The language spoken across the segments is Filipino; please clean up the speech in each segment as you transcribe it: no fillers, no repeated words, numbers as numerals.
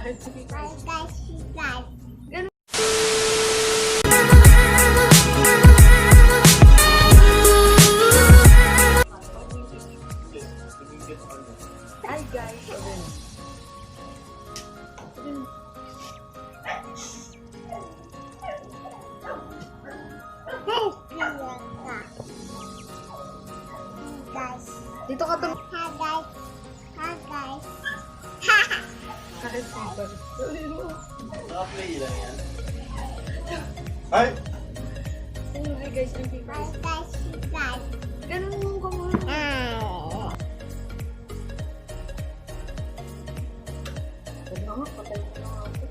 Hi guys. Dito ka tum... Hi guys. Hi guys. Naka-play lang yan. Hi! Hi guys, hindi Hi guys. guys. Guys. Ganun mo ka muna. Huwag na nga, patay ko na nga ako.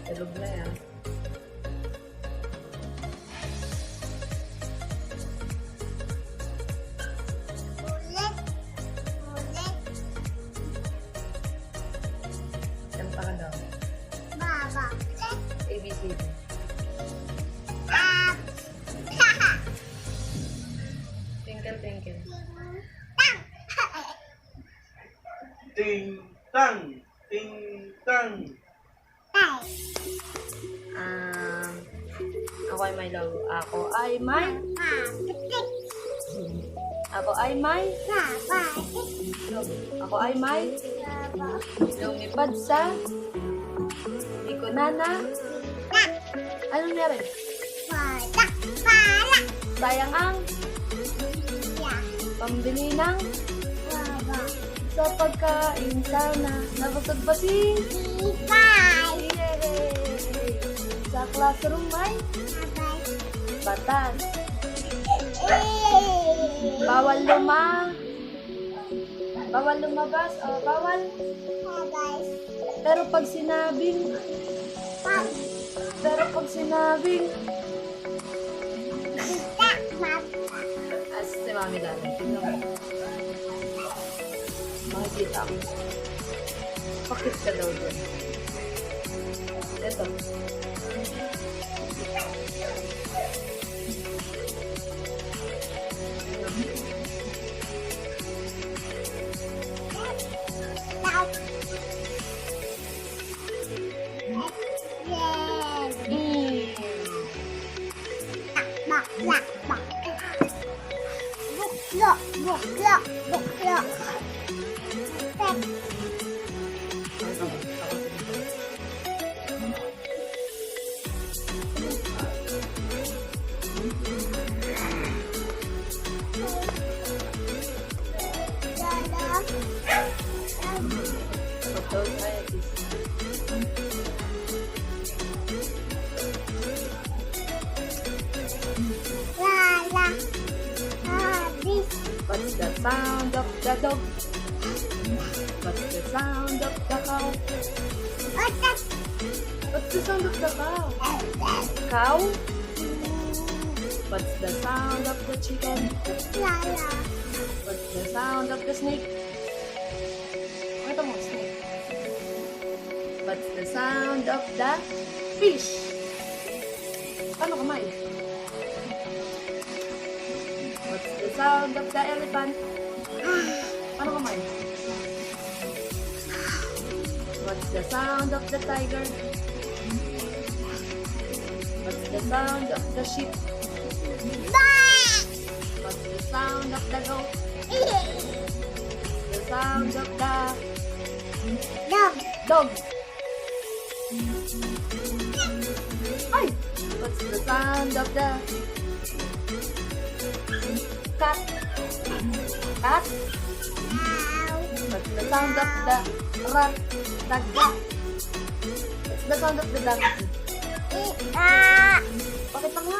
Tulog na yan. Ulit. Ulit. Kanta ka daw. Baba. ABCD. Up. Twinkle, twinkle. Ting tang! Ting tang! Ako ay may logo. Ako ay may logo. Ako ay may lumipad sa Ikonana. Anong meron? Sayang ang pambili ng sa pagkain sana. Nabusog ba si? Yay! Sa classroom may batas. Bawal lumabas o bawal. Pero pag sinabing as si Mami Lala. Makikita ko. Pakit ka daw dyan. Ito. What's the sound of the dog? What's the sound of the cow? What's the sound of the cow? Cow? What's the sound of the chicken? What's the sound of the snake? Ito mo, snake. What's the sound of the fish? Paano kamay? What's the sound of the elephant? Paano kamay? What's the sound of the tiger? What's the sound of the sheep? What's the sound of the goat? The sound of the dog. Ay! What's the sound of the cat? Cat? What's the sound of the rat? The duck. What's the sound of the duck? Pakita nga.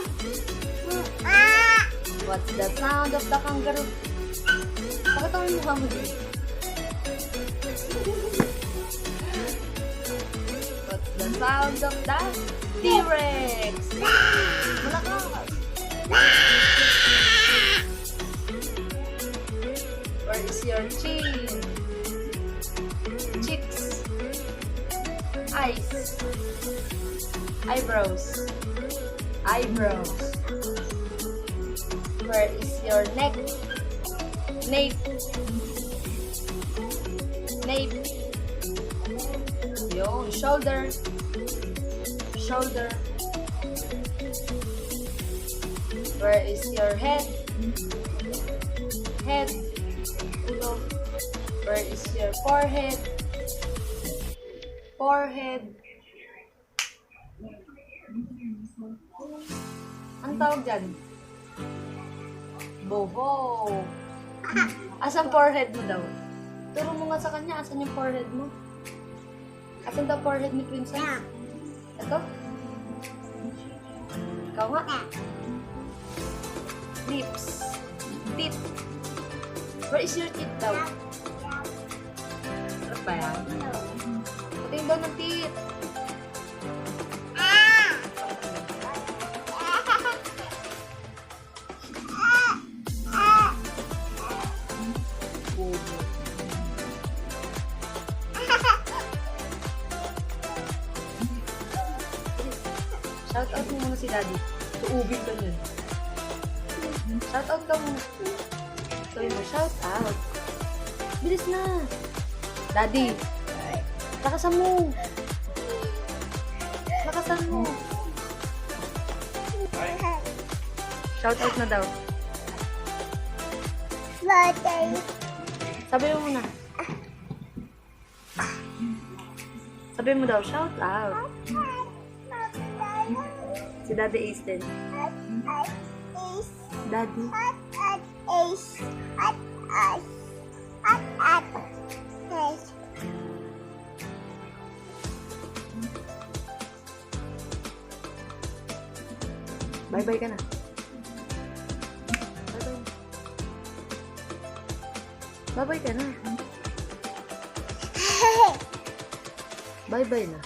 What's the sound of the kangaroo? Pakita mo yung mukha mo din. What's the sound of the T-Rex? Malakas. Where is your chin? Cheeks. Eyes. Eyebrows. Eyebrows. Where is your neck? Nape. Nape. Yung shoulder. Shoulder. Where is your head? Head. Ulo. Where is your forehead? Forehead. Ang tawag dyan? Bobo. Asan forehead mo daw? Turo mo nga sa kanya, asan yung forehead mo? Asan daw forehead ni Prynz? Ito? Ikaw nga. Lips. Teeth. Where is your teeth daw? Sarap ba yan? Pating daw ng teeth. Bobo. Shout out mo muna si Daddy. Tuubin ka nun. Shout out ka muna. Sabi mo, shout out. Bilis na. Daddy. Lakasan mo. Lakasan mo. Shout out na daw. Birthday. Sabi mo muna. Sabi mo daw, shout out. Si Daddy Ace din. Daddy. Bye-bye ka na. Bye-bye. Bye-bye ka na. Bye-bye na.